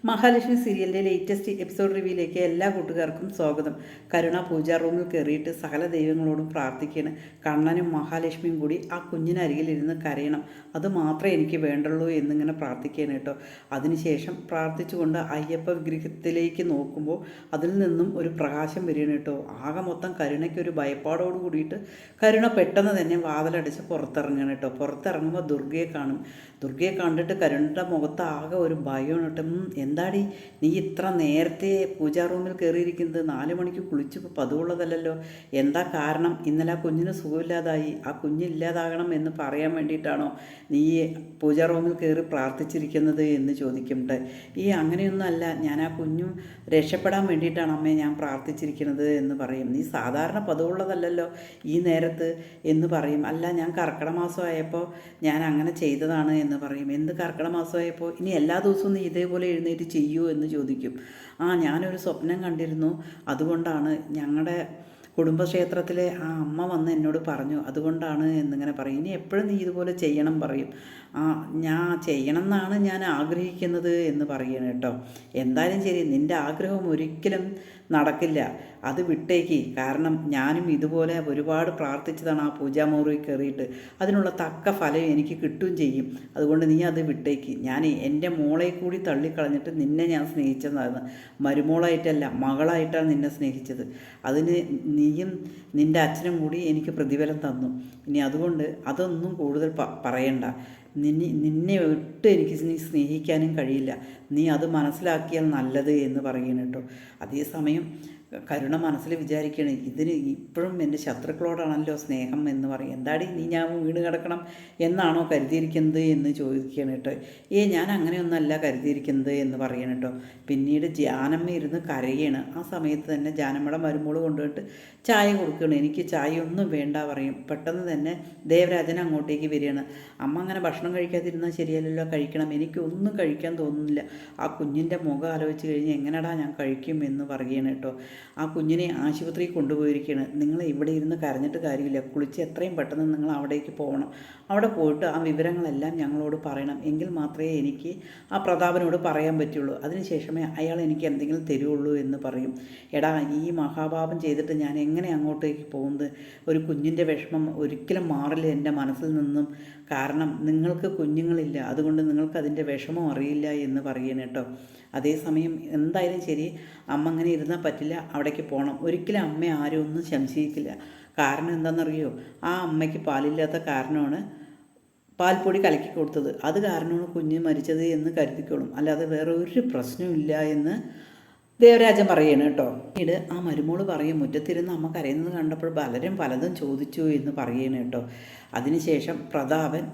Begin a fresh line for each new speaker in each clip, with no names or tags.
മഹാലക്ഷ്മി സീരിയലിൻ്റെ latest episode റിവ്യൂയിലേക്ക് എല്ലാ കൂട്ടുകാർക്കും സ്വാഗതം. കരുണ പൂജാ റൂമിൽ കയറിയിട്ട് സകല ദൈവങ്ങളോടും പ്രാർത്ഥിക്കുകയാണ്. കണ്ണനും മഹാലക്ഷ്മിയും കൂടി ആ കുഞ്ഞിനരികിലിരുന്ന് കരയണം, അത് മാത്രമേ എനിക്ക് വേണ്ടുള്ളൂ എന്നിങ്ങനെ പ്രാർത്ഥിക്കുകയാണ് കേട്ടോ. അതിനുശേഷം പ്രാർത്ഥിച്ചുകൊണ്ട് അയ്യപ്പ വിഗ്രഹത്തിലേക്ക് നോക്കുമ്പോൾ അതിൽ നിന്നും ഒരു പ്രകാശം വരികയാണ് കേട്ടോ. ആകെ മൊത്തം കരുണയ്ക്കൊരു ഭയപ്പാടോട് കൂടിയിട്ട് കരുണ പെട്ടെന്ന് തന്നെ വാതിലടച്ച് പുറത്തിറങ്ങണം കേട്ടോ. പുറത്തിറങ്ങുമ്പോൾ ദുർഗയെ കാണും. ദുർഗയെ കണ്ടിട്ട് കരുണയുടെ മുഖത്ത് ആകെ ഒരു ഭയമാണ് കേട്ടോ. എന്താടി നീ ഇത്ര നേരത്തെ പൂജാ റൂമിൽ കയറിയിരിക്കുന്നത്? 4 മണിക്ക് കുളിച്ച് പതിവുള്ളതല്ലോ, എന്താ കാരണം? ഇന്നലെ ആ കുഞ്ഞിന് സുഖമില്ലാതായി, ആ കുഞ്ഞില്ലാതാകണം എന്ന് പറയാൻ വേണ്ടിയിട്ടാണോ നീ പൂജാ റൂമിൽ കയറി പ്രാർത്ഥിച്ചിരിക്കുന്നത് എന്ന് ചോദിക്കുന്നുണ്ട്. അങ്ങനെയൊന്നും അല്ല, ഞാൻ ആ കുഞ്ഞും രക്ഷപ്പെടാൻ വേണ്ടിയിട്ടാണ് അമ്മേ ഞാൻ പ്രാർത്ഥിച്ചിരിക്കുന്നത് എന്ന് പറയും. നീ സാധാരണ പതിവുള്ളതല്ലോ ഈ നേരത്ത് എന്ന് പറയും. അല്ല, ഞാൻ കർക്കിടക മാസമായപ്പോൾ ഞാൻ അങ്ങനെ ചെയ്തതാണ് എന്ന് പറയും. എന്ത് കർക്കിടക മാസമായപ്പോൾ? ഇനി എല്ലാ ദിവസവും നീ ഇതേപോലെ എഴുന്നേറ്റ് ചെയ്യൂ എന്ന് ചോദിക്കും. ഞാനൊരു സ്വപ്നം കണ്ടിരുന്നു, അതുകൊണ്ടാണ് ഞങ്ങളുടെ കുടുംബക്ഷേത്രത്തിലെ ആ അമ്മ വന്ന് എന്നോട് പറഞ്ഞു, അതുകൊണ്ടാണ് എന്നിങ്ങനെ പറയും. ഇനി എപ്പോഴും നീ ഇതുപോലെ ചെയ്യണം പറയും. ഞാൻ ചെയ്യണം എന്നാണ് ഞാൻ ആഗ്രഹിക്കുന്നത് എന്ന് പറയണം കേട്ടോ. എന്തായാലും ശരി, നിൻ്റെ ആഗ്രഹം ഒരിക്കലും നടക്കില്ല, അത് വിട്ടേക്ക്. കാരണം ഞാനും ഇതുപോലെ ഒരുപാട് പ്രാർത്ഥിച്ചതാണ് ആ പൂജാമുറിയിൽ കയറിയിട്ട്, അതിനുള്ള തക്ക ഫലം എനിക്ക് കിട്ടുകയും ചെയ്യും. അതുകൊണ്ട് നീ അത് വിട്ടേക്ക്. ഞാൻ എൻ്റെ മോളെ കൂടി തള്ളിക്കളഞ്ഞിട്ട് നിന്നെ ഞാൻ സ്നേഹിച്ചതാണ്, മരുമോളായിട്ടല്ല മകളായിട്ടാണ് നിന്നെ സ്നേഹിച്ചത്. അതിന് നീയും നിൻ്റെ അച്ഛനും കൂടി എനിക്ക് പ്രതിഫലം തന്നു. ഇനി അതുകൊണ്ട് അതൊന്നും കൂടുതൽ പറയണ്ട. നിന്നെ ഒട്ടും എനിക്ക് നീ സ്നേഹിക്കാനും കഴിയില്ല, നീ അത് മനസ്സിലാക്കിയാൽ നല്ലത് എന്ന് പറയുന്നു കേട്ടോ. അതേസമയം കരുണ മനസ്സിൽ വിചാരിക്കുകയാണ്, ഇതിന് ഇപ്പോഴും എൻ്റെ ശത്രുക്കളോടാണല്ലോ സ്നേഹം എന്ന് പറയും. എന്താടി നീ ഞാൻ വീണ് കിടക്കണം എന്നാണോ കരുതിയിരിക്കുന്നത് എന്ന് ചോദിക്കുകയാണ് കേട്ടോ. ഞാൻ അങ്ങനെയൊന്നല്ല കരുതിയിരിക്കുന്നത് എന്ന് പറയണം കേട്ടോ. പിന്നീട് ജാനമ്മ ഇരുന്ന് കരയാണ്. ആ സമയത്ത് തന്നെ ജാനമ്മയുടെ മരുമോള് കൊണ്ടുപോയിട്ട് ചായ കൊടുക്കുകയാണ്. എനിക്ക് ചായ ഒന്നും വേണ്ട പറയും. പെട്ടെന്ന് തന്നെ ദേവരാജൻ അങ്ങോട്ടേക്ക് വരികയാണ്. അമ്മ അങ്ങനെ ഭക്ഷണം കഴിക്കാതിരുന്നാൽ ശരിയല്ലല്ലോ, കഴിക്കണം. എനിക്കൊന്നും കഴിക്കാൻ തോന്നുന്നില്ല, ആ കുഞ്ഞിൻ്റെ മുഖം ആലോചിച്ച് കഴിഞ്ഞ് എങ്ങനെടാ ഞാൻ കഴിക്കും എന്ന് പറയുകയാണ് കേട്ടോ. ആ കുഞ്ഞിനെ ആശുപത്രിയിൽ കൊണ്ടുപോയിരിക്കുകയാണ്. നിങ്ങൾ ഇവിടെ ഇരുന്ന് കരഞ്ഞിട്ട് കാര്യമില്ല, കുളിച്ച് എത്രയും പെട്ടെന്ന് നിങ്ങൾ അവിടേക്ക് പോകണം. അവിടെ പോയിട്ട് ആ വിവരങ്ങളെല്ലാം ഞങ്ങളോട് പറയണം, എങ്കിൽ മാത്രമേ എനിക്ക് ആ പ്രതാപനോട് പറയാൻ പറ്റുള്ളൂ. അതിനുശേഷമേ അയാൾ എനിക്ക് എന്തെങ്കിലും തരുള്ളൂ എന്ന് പറയും. എടാ, ഈ മഹാപാപം ചെയ്തിട്ട് ഞാൻ എങ്ങനെ അങ്ങോട്ടേക്ക് പോകുന്നത്? ഒരു കുഞ്ഞിൻ്റെ വിഷമം ഒരിക്കലും മാറില്ല എൻ്റെ മനസ്സിൽ നിന്നും. കാരണം നിങ്ങൾക്ക് കുഞ്ഞുങ്ങളില്ല, അതുകൊണ്ട് നിങ്ങൾക്ക് അതിൻ്റെ വിഷമം അറിയില്ല എന്ന് പറയണം കേട്ടോ. അതേസമയം എന്തായാലും ശരി, അമ്മ അങ്ങനെ ഇരുന്നാൽ പറ്റില്ല, അവിടേക്ക് പോകണം. ഒരിക്കലും അമ്മ ആരും ഒന്നും സംശയിക്കില്ല. കാരണം എന്താണെന്നറിയോ? ആ അമ്മയ്ക്ക് പാലില്ലാത്ത കാരണമാണ് പാൽപ്പൊടി കലക്കി കൊടുത്തത്, അത് കാരണമാണ് കുഞ്ഞ് മരിച്ചത് എന്ന് കരുതിക്കോളും, അല്ലാതെ വേറെ ഒരു പ്രശ്നമില്ല എന്ന് ദേവരാജൻ പറയണം കേട്ടോ. പിന്നീട് ആ മരുമോള് പറയും, മുറ്റത്തിരുന്ന് അമ്മ കരയുന്നത് കണ്ടപ്പോൾ പലതും ചോദിച്ചു എന്ന് പറയണം കേട്ടോ. അതിനുശേഷം പ്രതാപൻ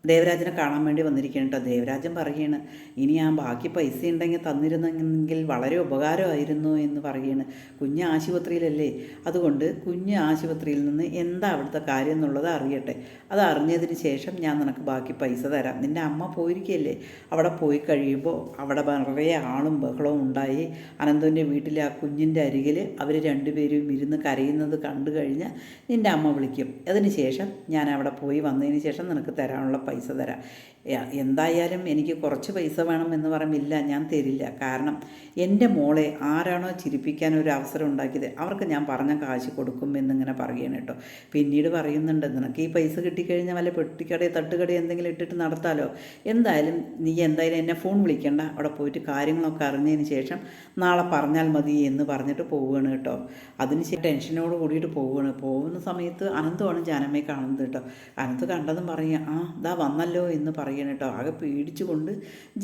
ദേവരാജനെ കാണാൻ വേണ്ടി വന്നിരിക്കണം കേട്ടോ. ദേവരാജൻ പറയുകയാണ്, ഇനി ആ ബാക്കി പൈസ ഉണ്ടെങ്കിൽ തന്നിരുന്നെങ്കിൽ വളരെ ഉപകാരമായിരുന്നു എന്ന് പറയുകയാണ്. കുഞ്ഞ് ആശുപത്രിയിലല്ലേ, അതുകൊണ്ട് കുഞ്ഞ് ആശുപത്രിയിൽ നിന്ന് എന്താ അവിടുത്തെ കാര്യം എന്നുള്ളത് അറിയട്ടെ. അത് അറിഞ്ഞതിന് ശേഷം ഞാൻ നിനക്ക് ബാക്കി പൈസ തരാം. നിൻ്റെ അമ്മ പോയിരിക്കുകയല്ലേ, അവിടെ പോയി കഴിയുമ്പോൾ അവിടെ നിറയെ ആളും ബഹളവും ഉണ്ടായി. അനന്തുവിൻ്റെ വീട്ടിലെ ആ കുഞ്ഞിൻ്റെ അരികിൽ അവർ രണ്ടുപേരും ഇരുന്ന് കരയുന്നത് കണ്ടു കഴിഞ്ഞാൽ നിൻ്റെ അമ്മ വിളിക്കും. അതിന് ശേഷം ഞാൻ അവിടെ പോയി വന്നതിന് ശേഷം നിനക്ക് തരാനുള്ള പൈസ തരാം. എന്തായാലും എനിക്ക് കുറച്ച് പൈസ വേണമെന്ന് പറയുമില്ല, ഞാൻ തരില്ല. കാരണം എൻ്റെ മോളെ ആരാണോ ചിരിപ്പിക്കാൻ ഒരു അവസരം ഉണ്ടാക്കിയത് അവർക്ക് ഞാൻ പറഞ്ഞ കാശ് കൊടുക്കും എന്നിങ്ങനെ പറയുകയാണ് കേട്ടോ. പിന്നീട് പറയുന്നുണ്ട്, നിനക്ക് ഈ പൈസ കിട്ടിക്കഴിഞ്ഞാൽ വല്ല പെട്ടിക്കട തട്ടുകട എന്തെങ്കിലും ഇട്ടിട്ട് നടത്താലോ. എന്തായാലും നീ എന്നെ ഫോൺ വിളിക്കേണ്ട, അവിടെ പോയിട്ട് കാര്യങ്ങളൊക്കെ അറിഞ്ഞതിന് ശേഷം നാളെ പറഞ്ഞാൽ മതി എന്ന് പറഞ്ഞിട്ട് പോവുകയാണ് കേട്ടോ. അതിന് ടെൻഷനോട് കൂടിയിട്ട് പോവുകയാണ്. പോകുന്ന സമയത്ത് അനന്തമാണ് ജാനമ്മയെ കാണുന്നത് കേട്ടോ. അനന്ത് കണ്ടതും പറയുക, ദാ വന്നല്ലോ എന്ന് പറയണം കേട്ടോ. ആകെ പേടിച്ചു കൊണ്ട്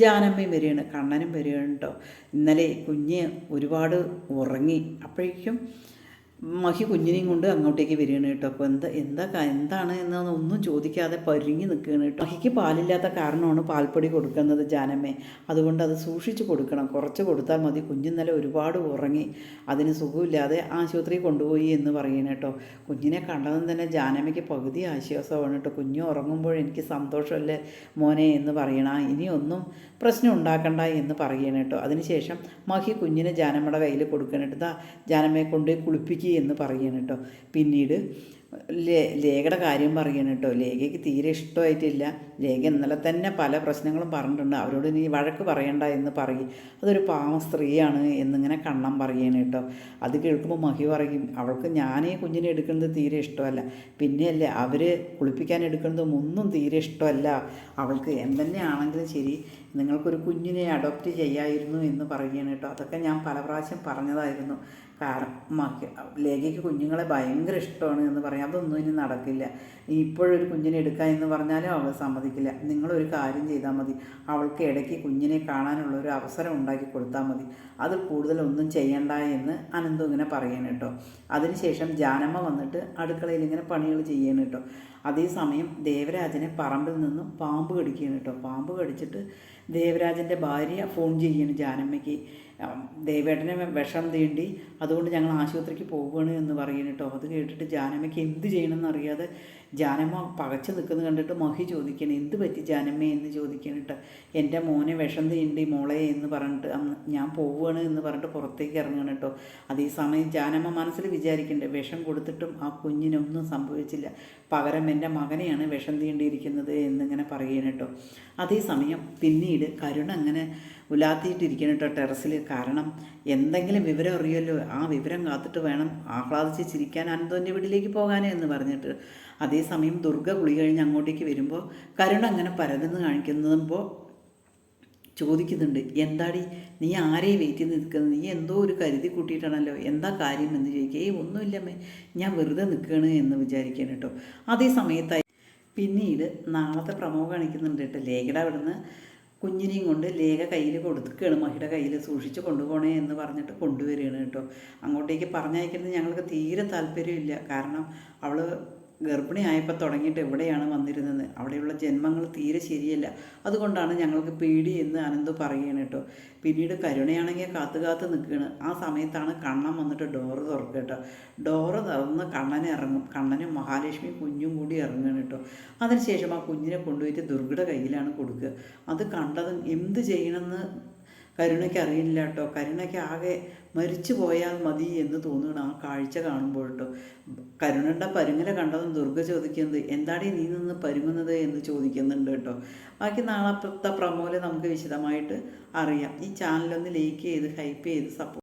ജാനമ്മയും വരികയാണ്, കണ്ണനും വരികയാണ് കേട്ടോ. ഇന്നലെ കുഞ്ഞ് ഒരുപാട് ഉറങ്ങി. അപ്പോഴേക്കും മഹി കുഞ്ഞിനെയും കൊണ്ട് അങ്ങോട്ടേക്ക് വരികയാണ് കേട്ടോ. അപ്പോൾ എന്താണ് എന്നൊന്നും ചോദിക്കാതെ പരിങ്ങി നിൽക്കുകയാണ് കേട്ടോ. മഹിക്ക് പാലില്ലാത്ത കാരണമാണ് പാൽപ്പൊടി കൊടുക്കുന്നത് ജാനമ്മേ, അതുകൊണ്ട് അത് സൂക്ഷിച്ച് കൊടുക്കണം, കുറച്ച് കൊടുത്താൽ മതി. കുഞ്ഞിന്നലെ ഒരുപാട് ഉറങ്ങി, അതിന് സുഖമില്ലാതെ ആശുപത്രിയിൽ കൊണ്ടുപോയി എന്ന് പറയണം കേട്ടോ. കുഞ്ഞിനെ കണ്ടതും തന്നെ ജാനമ്മയ്ക്ക് പകുതി ആശ്വാസമാണ് കേട്ടോ. കുഞ്ഞ് ഉറങ്ങുമ്പോൾ എനിക്ക് സന്തോഷമല്ലേ മോനെ എന്ന് പറയണം. ഇനിയൊന്നും പ്രശ്നം ഉണ്ടാക്കണ്ട എന്ന് പറയണം കേട്ടോ. അതിനുശേഷം മഹി കുഞ്ഞിനെ ജാനമ്മയുടെ കയ്യിൽ കൊടുക്കണം കേട്ടോ. ജാനമ്മയെ കൊണ്ട് കുളിപ്പിക്കുക എന്ന് പറയണം കേട്ടോ. പിന്നീട് ലേഖയുടെ കാര്യം പറയണം കേട്ടോ. ലേഖയ്ക്ക് തീരെ ഇഷ്ടമായിട്ടില്ല. ലേഖ ഇന്നലെ തന്നെ പല പ്രശ്നങ്ങളും പറഞ്ഞിട്ടുണ്ട്. അവരോട് നീ വഴക്ക് പറയണ്ട എന്ന് പറയും. അതൊരു പാവം സ്ത്രീയാണ് എന്നിങ്ങനെ കണ്ണം പറയണം കേട്ടോ. അത് കേൾക്കുമ്പോൾ മഹി പറയും, അവൾക്ക് ഞാനേ കുഞ്ഞിനെ എടുക്കുന്നത് തീരെ ഇഷ്ടമല്ല, പിന്നെയല്ലേ അവർ കുളിപ്പിക്കാൻ എടുക്കുന്നതും ഒന്നും തീരെ ഇഷ്ടമല്ല അവൾക്ക്. എന്തെന്നെയാണെങ്കിലും ശരി, നിങ്ങൾക്കൊരു കുഞ്ഞിനെ അഡോപ്റ്റ് ചെയ്യായിരുന്നു എന്ന് പറയുകയാണ് കേട്ടോ. അതൊക്കെ ഞാൻ പല പ്രാവശ്യം പറഞ്ഞതായിരുന്നു. കാരണം ലേഖയ്ക്ക് കുഞ്ഞുങ്ങളെ ഭയങ്കര ഇഷ്ടമാണ് എന്ന് പറയാം. അതൊന്നും ഇനി നടക്കില്ല. ഇപ്പോഴൊരു കുഞ്ഞിനെ എടുക്കുക എന്ന് പറഞ്ഞാലും അവൾ സമ്മതിക്കില്ല. നിങ്ങളൊരു കാര്യം ചെയ്താൽ മതി, അവൾക്ക് ഇടയ്ക്ക് കുഞ്ഞിനെ കാണാനുള്ള ഒരു അവസരം ഉണ്ടാക്കി കൊടുത്താൽ മതി, അതിൽ കൂടുതലൊന്നും ചെയ്യണ്ട എന്ന് അനന്തു ഇങ്ങനെ പറയണം കേട്ടോ. അതിനുശേഷം ജാനമ്മ വന്നിട്ട് അടുക്കളയിൽ ഇങ്ങനെ പണികൾ ചെയ്യണം കേട്ടോ. അതേസമയം ദേവരാജനെ പറമ്പിൽ നിന്നും പാമ്പ് കടിക്കുകയാണ് കേട്ടോ. പാമ്പ് കടിച്ചിട്ട് ദേവരാജൻ്റെ ഭാര്യ ഫോൺ ചെയ്യാണ് ജാനമ്മയ്ക്ക്. ദേവേട്ടനെ വിഷം തീണ്ടി, അതുകൊണ്ട് ഞങ്ങൾ ആശുപത്രിക്ക് പോവുകയാണ് എന്ന് പറയുന്നു കേട്ടോ. അത് കേട്ടിട്ട് ജാനമ്മയ്ക്ക് എന്ത് ചെയ്യണമെന്ന് അറിയാതെ ജാനമ്മ പകച്ചു നിൽക്കുന്നത് കണ്ടിട്ട് മഹി ചോദിക്കണം, എന്ത് പറ്റി ജാനമ്മ എന്ന് ചോദിക്കണം കേട്ടോ. എൻ്റെ മോനെ വിഷം തീണ്ടി മോളെ എന്ന് പറഞ്ഞിട്ട് ഞാൻ പോവുകയാണ് എന്ന് പറഞ്ഞിട്ട് പുറത്തേക്ക് ഇറങ്ങണം കേട്ടോ. അതേസമയം ജാനമ്മ മനസ്സിൽ വിചാരിക്കണ്ടേ, വിഷം കൊടുത്തിട്ടും ആ കുഞ്ഞിനൊന്നും സംഭവിച്ചില്ല, പകരം എൻ്റെ മകനെയാണ് വിഷം തീണ്ടിയിരിക്കുന്നത് എന്നിങ്ങനെ പറയണം കേട്ടോ. അതേസമയം പിന്നീട് കരുണ അങ്ങനെ ഉലാത്തിയിട്ടിരിക്കണം കേട്ടോ ടെറസിൽ. കാരണം എന്തെങ്കിലും വിവരം അറിയുമല്ലോ, ആ വിവരം കാത്തിട്ട് വേണം ആഹ്ലാദിച്ച് ചിരിക്കാൻ അനന്തോൻ്റെ വീട്ടിലേക്ക് പോകാനേ എന്ന് പറഞ്ഞിട്ട്. അതേസമയം ദുർഗ കുളി കഴിഞ്ഞ് അങ്ങോട്ടേക്ക് വരുമ്പോൾ കരുണ അങ്ങനെ പരതെന്ന് കാണിക്കുമ്പോൾ ചോദിക്കുന്നുണ്ട്, എന്താടി നീ ആരെയും വെയിറ്റ് ചെയ്ത് നിൽക്കുന്നത്, നീ എന്തോ ഒരു കരുതി കൂട്ടിയിട്ടാണല്ലോ, എന്താ കാര്യം എന്ന് ചോദിക്കുക. ഒന്നുമില്ലമ്മേ, ഞാൻ വെറുതെ നിൽക്കുകയാണ് എന്ന് വിചാരിക്കാൻ കേട്ടോ. അതേ സമയത്തായി പിന്നീട് നാളത്തെ പ്രമോ കാണിക്കുന്നുണ്ട് കേട്ടോ. ലേഖയുടെ അവിടുന്ന് കുഞ്ഞിനെയും കൊണ്ട് ലേഖ കയ്യിൽ കൊടുക്കുകയാണ്, മഹിയുടെ കയ്യിൽ സൂക്ഷിച്ച് കൊണ്ടുപോകണേ എന്ന് പറഞ്ഞിട്ട് കൊണ്ടുവരികയാണ് കേട്ടോ. അങ്ങോട്ടേക്ക് പറഞ്ഞയക്കുന്നത് ഞങ്ങൾക്ക് തീരെ താല്പര്യമില്ല. കാരണം അവൾ ഗർഭിണിയായപ്പോൾ തുടങ്ങിയിട്ട് എവിടെയാണ് വന്നിരുന്നത്, അവിടെയുള്ള ജന്മങ്ങൾ തീരെ ശരിയല്ല, അതുകൊണ്ടാണ് ഞങ്ങൾക്ക് പേടി എന്ന് അനന്തു പറയുകയാണ് കേട്ടോ. പിന്നീട് കരുണയാണെങ്കിൽ കാത്തു നിൽക്കുകയാണ്. ആ സമയത്താണ് കണ്ണൻ വന്നിട്ട് ഡോറ് തുറക്കുക കേട്ടോ. ഡോറ് തുറന്ന് കണ്ണനെ ഇറങ്ങും. കണ്ണനും മഹാലക്ഷ്മി കുഞ്ഞും കൂടി ഇറങ്ങുകയാണ് കേട്ടോ. അതിനുശേഷം ആ കുഞ്ഞിനെ കൊണ്ടുപോയിട്ട് ദുർഗയുടെ കയ്യിലാണ് കൊടുക്കുക. അത് കണ്ടതും എന്ത് ചെയ്യണമെന്ന് കരുണയ്ക്ക് അറിയില്ല കേട്ടോ. കരുണയ്ക്ക് ആകെ മരിച്ചു പോയാൽ മതി എന്ന് തോന്നുകയാണ് ആ കാഴ്ച കാണുമ്പോൾ കേട്ടോ. കരുണയുടെ പരുങ്ങല കണ്ടതും ദുർഗ ചോദിക്കുന്നത്, എന്താടി നീ നിന്ന് പരുങ്ങുന്നത് എന്ന് ചോദിക്കുന്നുണ്ട് കേട്ടോ. ബാക്കി നാളത്തെ പ്രമോല് നമുക്ക് വിശദമായിട്ട് അറിയാം. ഈ ചാനലൊന്ന് ലൈക്ക് ചെയ്ത് ഹൈപ്പ് ചെയ്ത് സപ്പോർട്ട്